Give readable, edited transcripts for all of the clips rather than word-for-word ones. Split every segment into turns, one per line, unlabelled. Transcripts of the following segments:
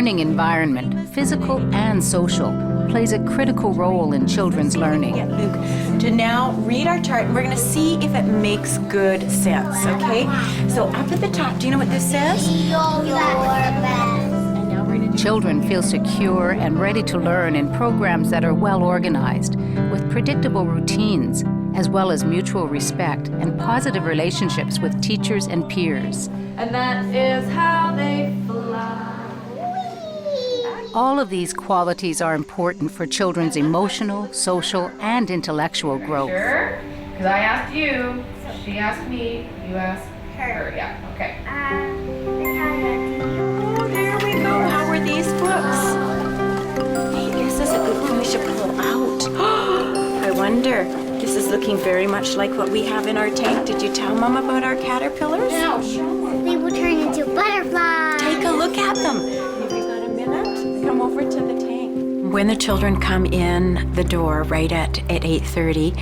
learning environment, physical and social, plays a critical role in children's learning.
Get Luke to now read our chart, and we're going to see if it makes good sense, okay? So up at the top, do you know what this says? And now we're going to
Children feel secure and ready to learn in programs that are well organized, with predictable routines, as well as mutual respect and positive relationships with teachers and peers.
And that is how they fly.
All of these qualities are important for children's emotional, social, and intellectual growth.
Sure? Because I asked you, she asked me, you asked her. Yeah, okay.
Oh, there we go. How are these books? Hey, this is a good one we should pull out. I wonder. This is looking very much like what we have in our tank. Did you tell Mom about our caterpillars?
Now, sure.
They will turn into butterflies.
Take a look at them. Have you got a minute? Come over to the tank. When the children come in the door right at 8:30,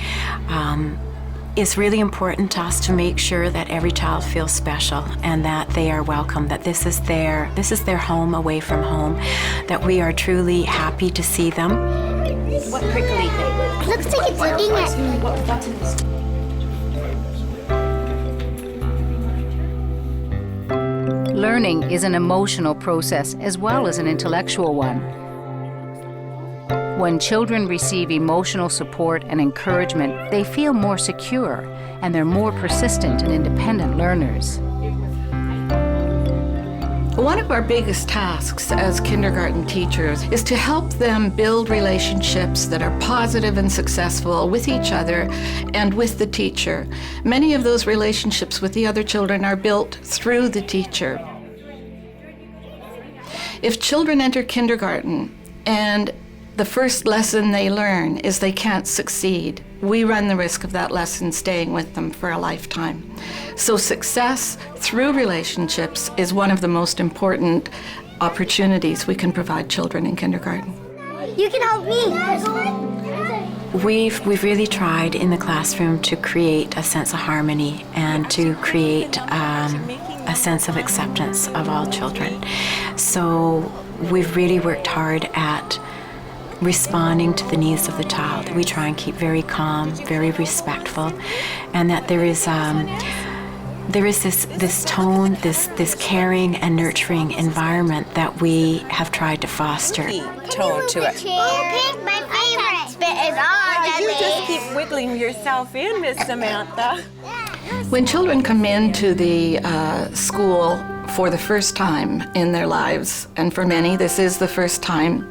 it's really important to us to make sure that every child feels special and that they are welcome, that this is their home away from home, that we are truly happy to see them. What prickly thing?
Looks like it's looking at me.
What's in this?
Learning is an emotional process as well as an intellectual one. When children receive emotional support and encouragement, they feel more secure and they're more persistent and independent learners.
One of our biggest tasks as kindergarten teachers is to help them build relationships that are positive and successful with each other and with the teacher. Many of those relationships with the other children are built through the teacher. If children enter kindergarten and the first lesson they learn is they can't succeed, we run the risk of that lesson staying with them for a lifetime. So success through relationships is one of the most important opportunities we can provide children in kindergarten.
You can help me.
We've really tried in the classroom to create a sense of harmony and to create a sense of acceptance of all children. So we've really worked hard at responding to the needs of the child. We try and keep very calm, very respectful, and that there is this tone, this caring and nurturing environment that we have tried to foster.
Tone to it. Pink, my favorite. Spit is on.
You just keep wiggling yourself in, Miss Samantha.
When children come into the school for the first time in their lives, and for many this is the first time,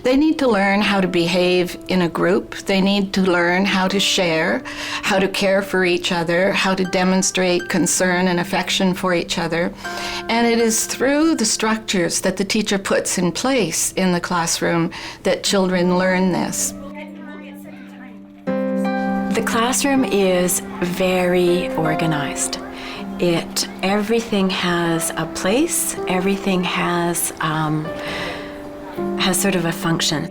they need to learn how to behave in a group. They need to learn how to share, how to care for each other, how to demonstrate concern and affection for each other. And it is through the structures that the teacher puts in place in the classroom that children learn this.
The classroom is very organized. Everything has a place, everything has sort of a function.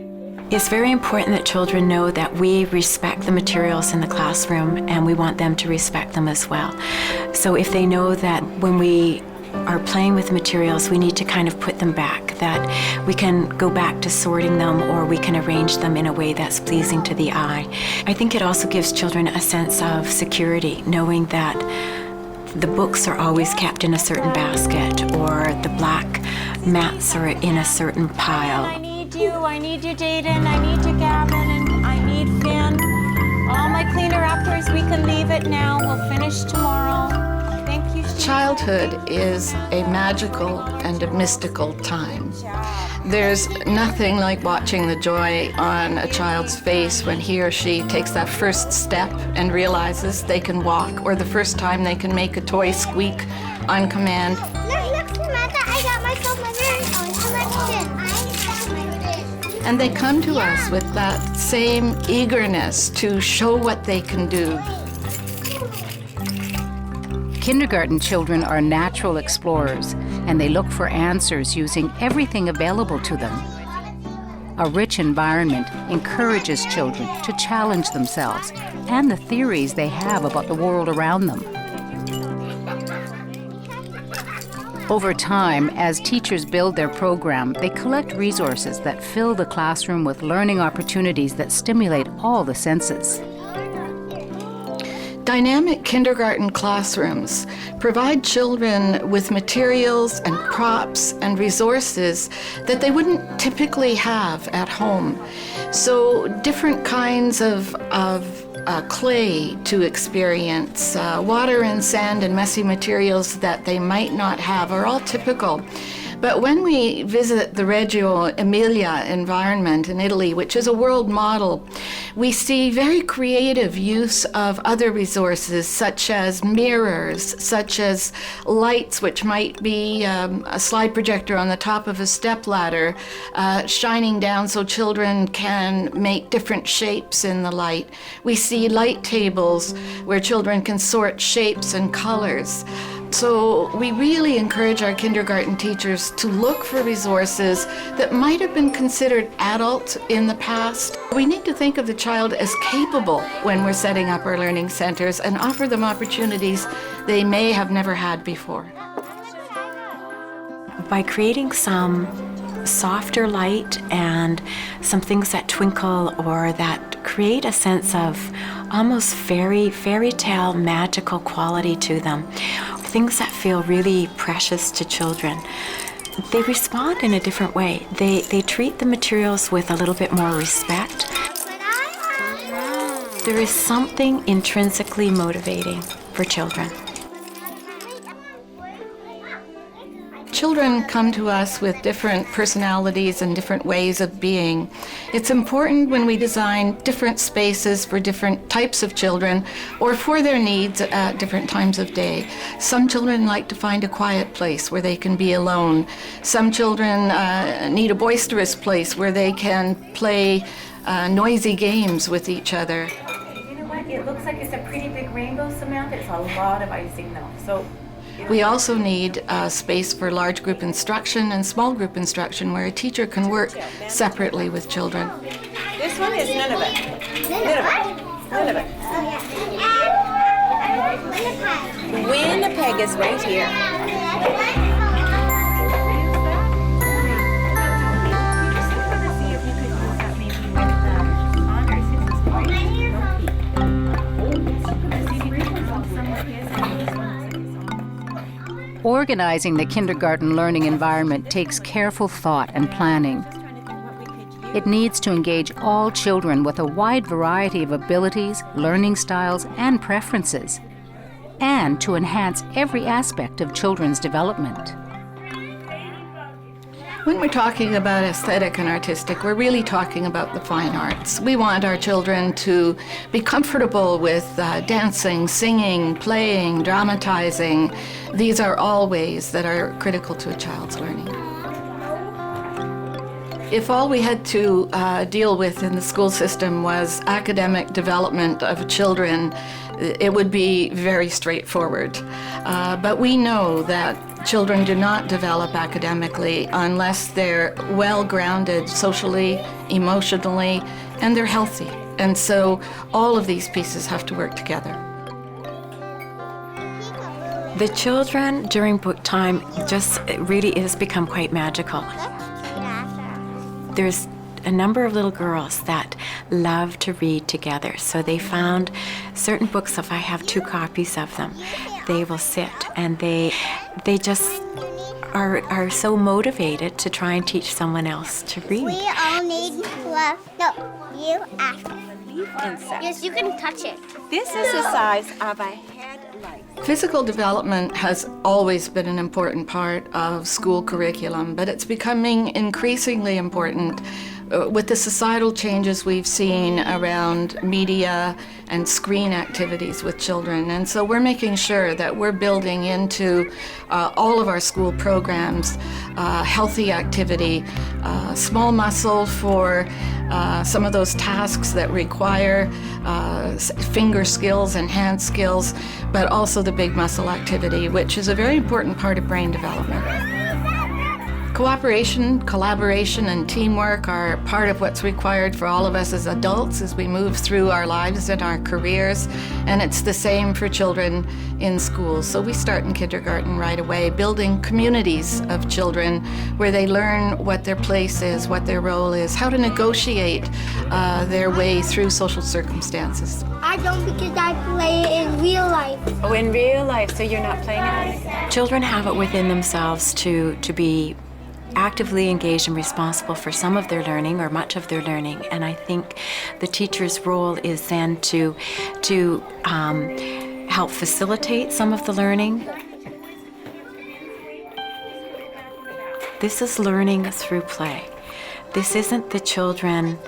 It's very important that children know that we respect the materials in the classroom and we want them to respect them as well. So if they know that when we are playing with materials, we need to kind of put them back, that we can go back to sorting them or we can arrange them in a way that's pleasing to the eye. I think it also gives children a sense of security, knowing that the books are always kept in a certain basket or the black mats are in a certain pile.
I need you, Jaden, I need you, Gavin, and I need Finn. All my cleaner uppers, we can leave it now. We'll finish tomorrow. Thank you.
Childhood is a magical and a mystical time. There's nothing like watching the joy on a child's face when he or she takes that first step and realizes they can walk, or the first time they can make a toy squeak on command.
Look, Samantha, I got myself my very own collection.
And they come to us with that same eagerness to show what they can do.
Kindergarten children are natural explorers, and they look for answers using everything available to them. A rich environment encourages children to challenge themselves and the theories they have about the world around them. Over time, as teachers build their program, they collect resources that fill the classroom with learning opportunities that stimulate all the senses.
Dynamic kindergarten classrooms provide children with materials and props and resources that they wouldn't typically have at home. So different kinds of clay to experience, water and sand and messy materials that they might not have are all typical. But when we visit the Reggio Emilia environment in Italy, which is a world model, we see very creative use of other resources such as mirrors, such as lights, which might be a slide projector on the top of a stepladder, shining down so children can make different shapes in the light. We see light tables where children can sort shapes and colors. So we really encourage our kindergarten teachers to look for resources that might have been considered adult in the past. We need to think of the child as capable when we're setting up our learning centers and offer them opportunities they may have never had before.
By creating some softer light and some things that twinkle or that create a sense of almost fairy tale magical quality to them, things that feel really precious to children, they respond in a different way. They treat the materials with a little bit more respect. There is something intrinsically motivating for children.
Children come to us with different personalities and different ways of being. It's important when we design different spaces for different types of children or for their needs at different times of day. Some children like to find a quiet place where they can be alone. Some children need a boisterous place where they can play noisy games with each other.
You know what? It looks like it's a pretty big rainbow, Samantha. It's a lot of icing though. So.
We also need space for large group instruction and small group instruction where a teacher can work separately with children.
This one is Nunavut. Nunavut. Winnipeg is right here.
Organizing the kindergarten learning environment takes careful thought and planning. It needs to engage all children with a wide variety of abilities, learning styles, and preferences, and to enhance every aspect of children's development.
When we're talking about aesthetic and artistic, we're really talking about the fine arts. We want our children to be comfortable with dancing, singing, playing, dramatizing. These are all ways that are critical to a child's learning. If all we had to deal with in the school system was academic development of children, it would be very straightforward. But we know that children do not develop academically unless they're well-grounded socially, emotionally, and they're healthy. And so all of these pieces have to work together.
The children during book time just really has become quite magical. There's a number of little girls that love to read together. So they found certain books, if I have 2 copies of them, they will sit and they just are so motivated to try and teach someone else to read.
We all need love. No, you ask.
Insect.
Yes, you can touch it.
This is the size of a headlight.
Physical development has always been an important part of school curriculum, but it's becoming increasingly important with the societal changes we've seen around media and screen activities with children. And so we're making sure that we're building into all of our school programs healthy activity, small muscle for some of those tasks that require finger skills and hand skills, but also the big muscle activity, which is a very important part of brain development. Cooperation, collaboration, and teamwork are part of what's required for all of us as adults as we move through our lives and our careers, and it's the same for children in schools. So we start in kindergarten right away, building communities of children where they learn what their place is, what their role is, how to negotiate their way through social circumstances.
I don't because I play in real life.
Oh, in real life, so you're not playing it? Children have it within themselves to be actively engaged and responsible for some of their learning or much of their learning, and I think the teacher's role is then to help facilitate some of the learning. This is learning through play. This isn't the children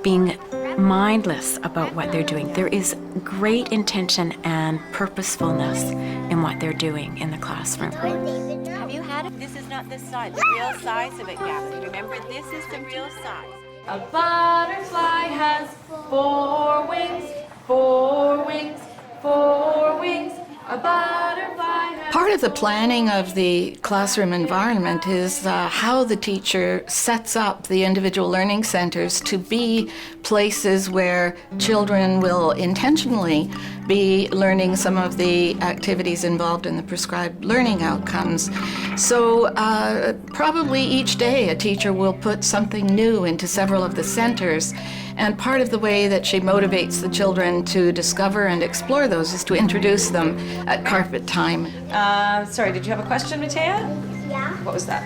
being mindless about what they're doing. There is great intention and purposefulness in what they're doing in the classroom.
Have you had it? This is not the size, the real size of it, Gavin. Remember, this is the real size.
A butterfly has 4 wings, 4 wings, 4 wings. A butterfly has
Part of the planning of the classroom environment is how the teacher sets up the individual learning centers to be places where children will intentionally be learning some of the activities involved in the prescribed learning outcomes. So probably each day a teacher will put something new into several of the centers, and part of the way that she motivates the children to discover and explore those is to introduce them at carpet time.
Sorry, did you have a question, Matea?
Yeah.
What was that?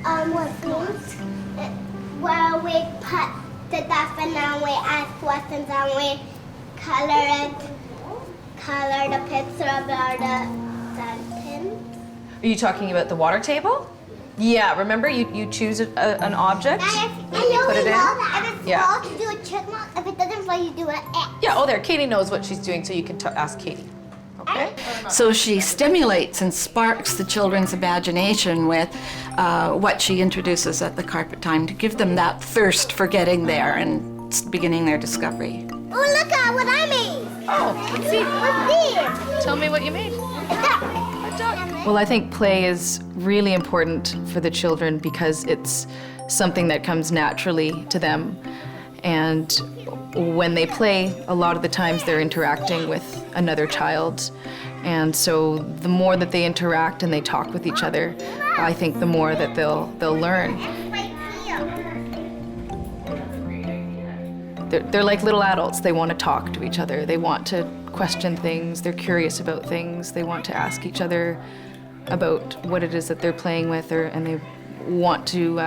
What means where we put the stuff and then we ask questions and we color the picture about the sentence.
Are you talking about the water table? Yeah, remember you choose an object
I
and
know
you put
we
it in?
know that if it's
Yeah.
small, you do a check mark. If it doesn't flow, you do an X.
Yeah, oh there, Katie knows what she's doing, so you can ask Katie. Okay?
So she stimulates and sparks the children's imagination with what she introduces at the carpet time to give them that thirst for getting there and beginning their discovery.
Oh, look at what I made.
Oh, let's see.
What's this?
Tell me what you made.
Well, I think play is really important for the children because it's something that comes naturally to them. And when they play, a lot of the times they're interacting with another child. And so the more that they interact and they talk with each other, I think the more that they'll learn.
Right here.
They're like little adults. They want to talk to each other. They want to question things. They're curious about things. They want to ask each other about what it is that they're playing with, and they want to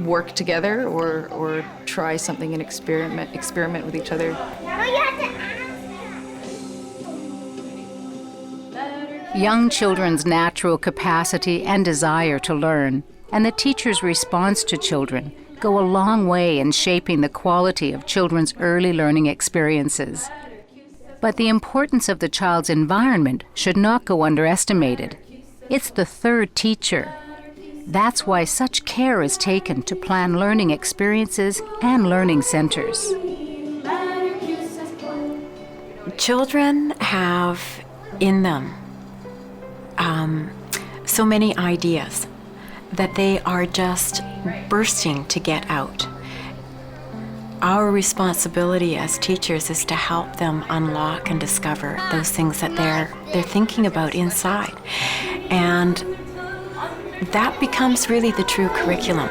work together or try something and experiment with each other.
No, you have to ask.
Young children's natural capacity and desire to learn, and the teacher's response to children, go a long way in shaping the quality of children's early learning experiences. But the importance of the child's environment should not go underestimated. It's the third teacher. That's why such care is taken to plan learning experiences and learning centers.
Children have in them so many ideas that they are just bursting to get out. Our responsibility as teachers is to help them unlock and discover those things that they're thinking about inside. And that becomes really the true curriculum.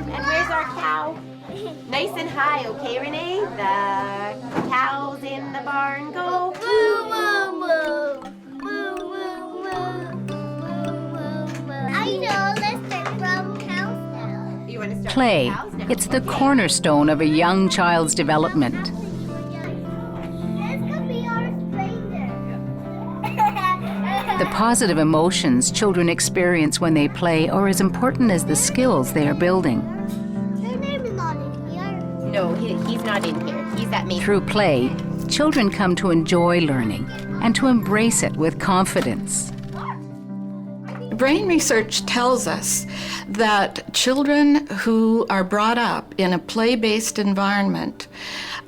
And where's our cow? Nice and high, okay, Renee? The cows in the barn go.
Boo, boo, boo. Boo, boo, boo. I know, let's start from cows now.
You want to start
Play.
with the cows now?
It's the cornerstone of a young child's development.
This could be our stranger.
The The positive emotions children experience when they play are as important as the skills they are building.
Your name is not in here.
No, he's not in here. He's at me.
Through play, children come to enjoy learning and to embrace it with confidence.
Brain research tells us that children who are brought up in a play-based environment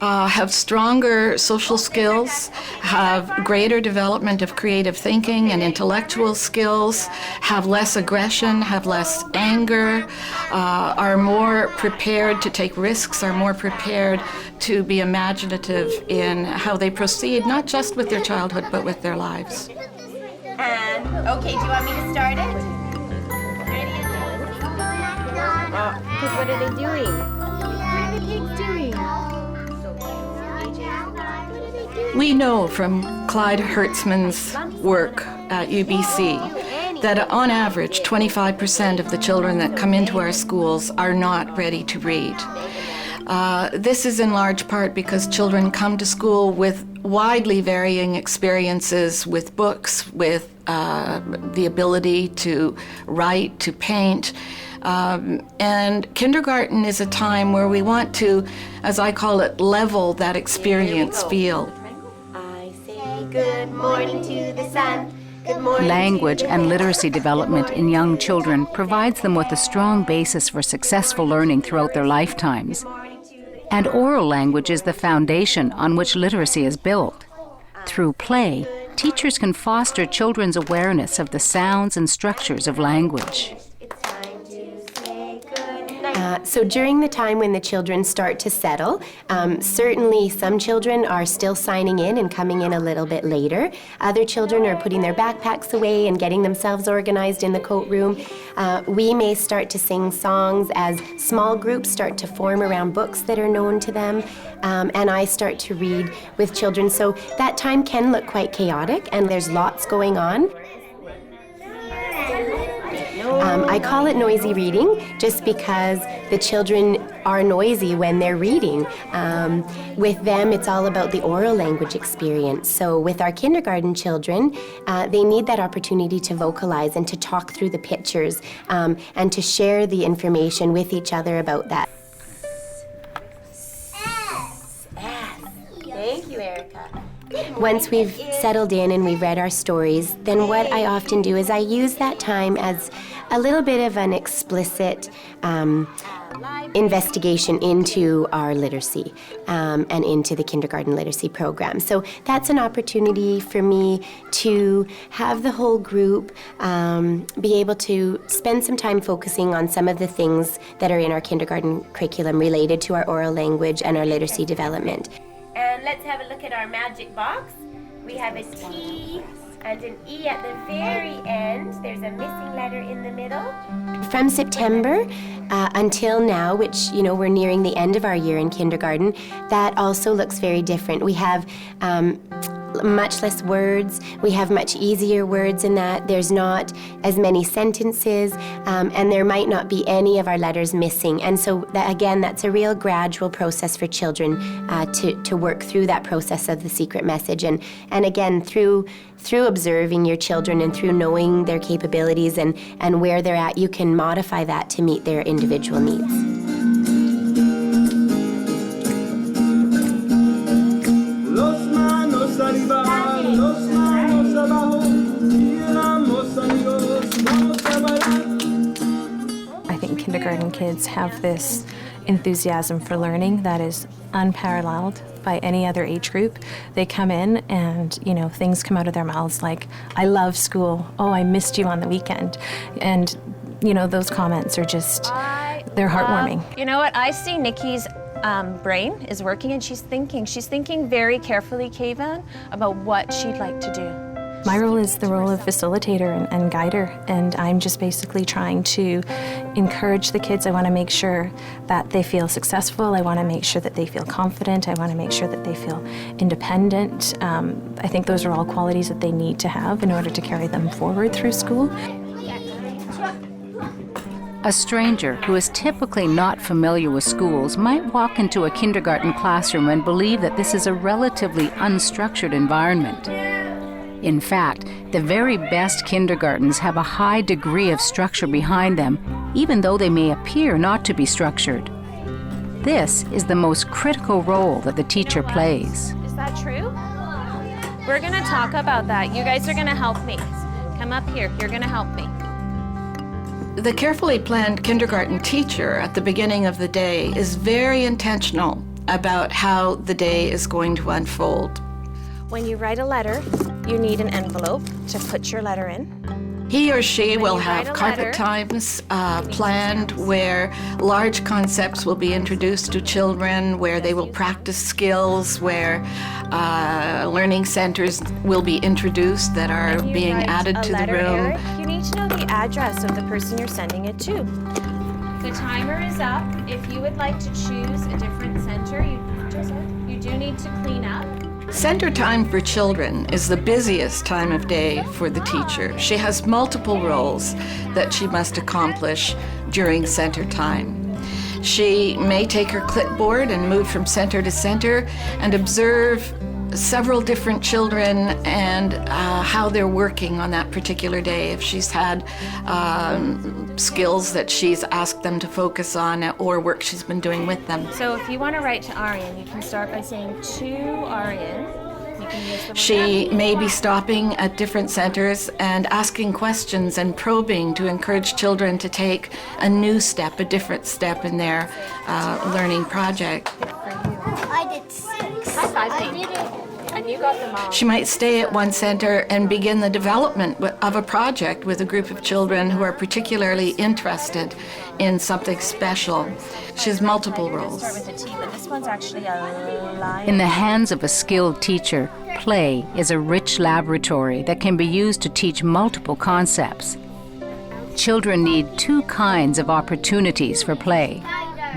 have stronger social skills, have greater development of creative thinking and intellectual skills, have less aggression, have less anger, are more prepared to take risks, are more prepared to be imaginative in how they proceed, not just with their childhood, but with their lives.
And, okay, do you want me to start it? Because what are they doing?
We know from Clyde Hertzman's work at UBC that on average 25% of the children that come into our schools are not ready to read. This is in large part because children come to school with widely varying experiences with books, with the ability to write, to paint. And kindergarten is a time where we want to, as I call it, level that experience field.
I say good morning to the sun. Good morning.
Language and literacy development in young children provides them with a strong basis for successful learning throughout their lifetimes. And oral language is the foundation on which literacy is built. Through play, teachers can foster children's awareness of the sounds and structures of language.
So during the time when the children start to settle, certainly some children are still signing in and coming in a little bit later. Other children are putting their backpacks away and getting themselves organized in the coat room. We may start to sing songs as small groups start to form around books that are known to them, and I start to read with children. So that time can look quite chaotic, and there's lots going on. I call it noisy reading just because the children are noisy when they're reading. With them, it's all about the oral language experience. So with our kindergarten children, they need that opportunity to vocalize and to talk through the pictures and to share the information with each other about that. Thank you, Erica. Once we've settled in and we've read our stories, then what I often do is I use that time as a little bit of an explicit investigation into our literacy and into the kindergarten literacy program. So that's an opportunity for me to have the whole group be able to spend some time focusing on some of the things that are in our kindergarten curriculum related to our oral language and our literacy development. And let's have a look at our magic box. We have a T and an E at the very end. There's a missing letter in the middle. From September until now, which, you know, we're nearing the end of our year in kindergarten, that also looks very different. We have much less words. We have much easier words in that. There's not as many sentences, and there might not be any of our letters missing. And so, that, again, that's a real gradual process for children to work through that process of the secret message. And again, through observing your children and through knowing their capabilities and where they're at, you can modify that to meet their individual needs.
I think kindergarten kids have this enthusiasm for learning that is unparalleled by any other age group. They come in and, you know, things come out of their mouths like, I love school, oh, I missed you on the weekend. And, you know, those comments are just, they're heartwarming.
You know what, I see Nikki's brain is working and she's thinking very carefully, Kayvan, about what she'd like to do.
My role is the role of facilitator and guider, and I'm just basically trying to encourage the kids. I want to make sure that they feel successful. I want to make sure that they feel confident. I want to make sure that they feel independent. I think those are all qualities that they need to have in order to carry them forward through school.
A stranger who is typically not familiar with schools might walk into a kindergarten classroom and believe that this is a relatively unstructured environment. In fact, the very best kindergartens have a high degree of structure behind them, even though they may appear not to be structured. This is the most critical role that the teacher plays.
Is that true? We're gonna talk about that. You guys are gonna help me. Come up here, you're gonna help me.
The carefully planned kindergarten teacher at the beginning of the day is very intentional about how the day is going to unfold.
When you write a letter, you need an envelope to put your letter in.
He or she will
you
have
write a
carpet
letter,
times planned where large concepts will be introduced to children, where they will practice skills, where learning centers will be introduced that are
When you
being
write
added
a
to the
letter,
room.
Eric, you need to know the address of the person you're sending it to. The timer is up. If you would like to choose a different center, you do need to clean up.
Center time for children is the busiest time of day for the teacher. She has multiple roles that she must accomplish during center time. She may take her clipboard and move from center to center and observe several different children and how they're working on that particular day. If she's had skills that she's asked them to focus on or work she's been doing with them.
So if you want to write to Aryan, you can start by saying to Aryan. You can use the
She may be stopping at different centers and asking questions and probing to encourage children to take a new step, a different step in their learning project.
I did 6.
High five me. And you got them all.
She might stay at one center and begin the development of a project with a group of children who are particularly interested in something special. She has multiple roles.
Start with a T, but this one's actually a line.
In the hands of a skilled teacher, play is a rich laboratory that can be used to teach multiple concepts. Children need two kinds of opportunities for play: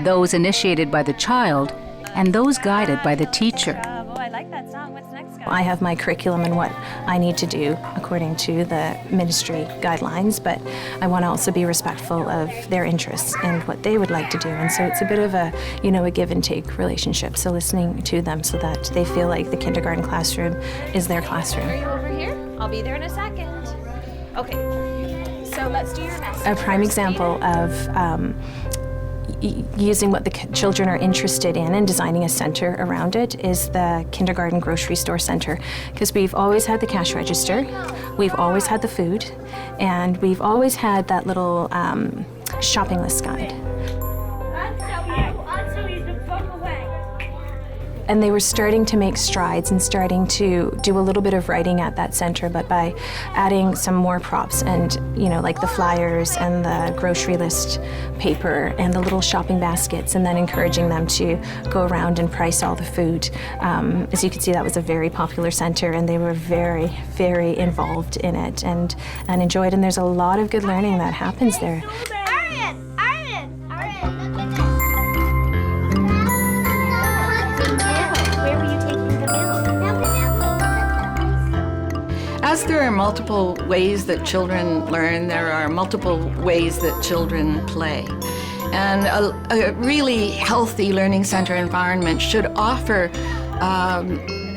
those initiated by the child and those guided by the teacher.
Oh, I like that song. What's next, guys?
I have my curriculum and what I need to do according to the ministry guidelines, but I want to also be respectful of their interests and what they would like to do. And so it's a bit of a, a give and take relationship. So listening to them so that they feel like the kindergarten classroom is their classroom.
Are you over here? I'll be there in a second. Okay. So let's do your message.
A prime example of using what the children are interested in and designing a center around it is the kindergarten grocery store center, because we've always had the cash register, we've always had the food, and we've always had that little shopping list guide. And they were starting to make strides and starting to do a little bit of writing at that center, but by adding some more props and, like the flyers and the grocery list paper and the little shopping baskets, and then encouraging them to go around and price all the food. As you can see, that was a very popular center, and they were very, very involved in it and enjoyed, and there's a lot of good learning that happens there.
As there are multiple ways that children learn, there are multiple ways that children play. And a really healthy learning center environment should offer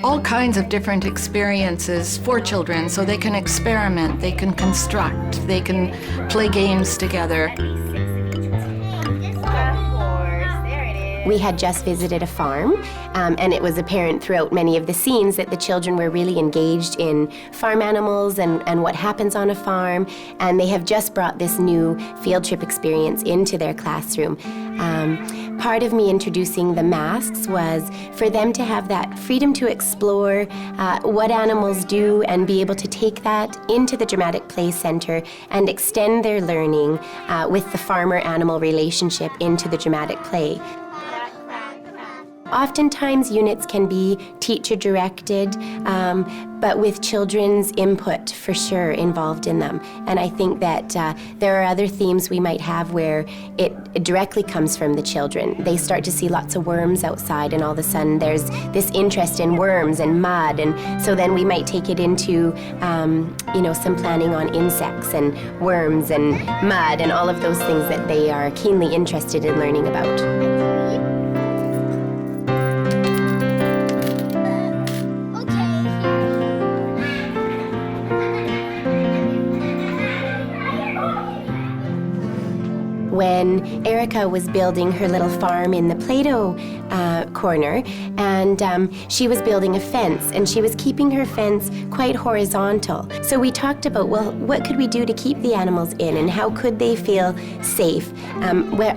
all kinds of different experiences for children so they can experiment, they can construct, they can play games together.
We had just visited a farm, and it was apparent throughout many of the scenes that the children were really engaged in farm animals and what happens on a farm, and they have just brought this new field trip experience into their classroom. Part of me introducing the masks was for them to have that freedom to explore what animals do and be able to take that into the Dramatic Play Center and extend their learning with the farmer-animal relationship into the dramatic play. Oftentimes units can be teacher-directed, but with children's input for sure involved in them. And I think that there are other themes we might have where it directly comes from the children. They start to see lots of worms outside, and all of a sudden there's this interest in worms and mud, and so then we might take it into some planning on insects and worms and mud and all of those things that they are keenly interested in learning about. when Erica was building her little farm in the Play-Doh corner, and she was building a fence, and she was keeping her fence quite horizontal. So we talked about, well, what could we do to keep the animals in, and how could they feel safe?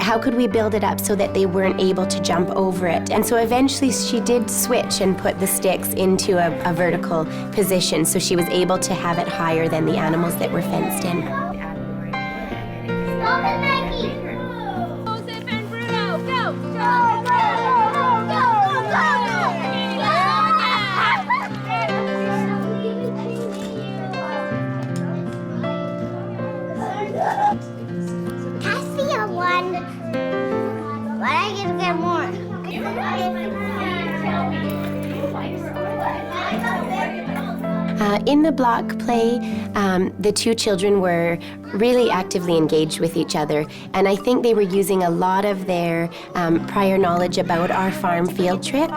How could we build it up so that they weren't able to jump over it? And so eventually she did switch and put the sticks into a vertical position, so she was able to have it higher than the animals that were fenced in.
Stop it, Maggie! Joseph and Bruno, go! Go! Cassia won. But I get to get more.
In the block play, the two children were really actively engaged with each other, and I think they were using a lot of their prior knowledge about our farm field trip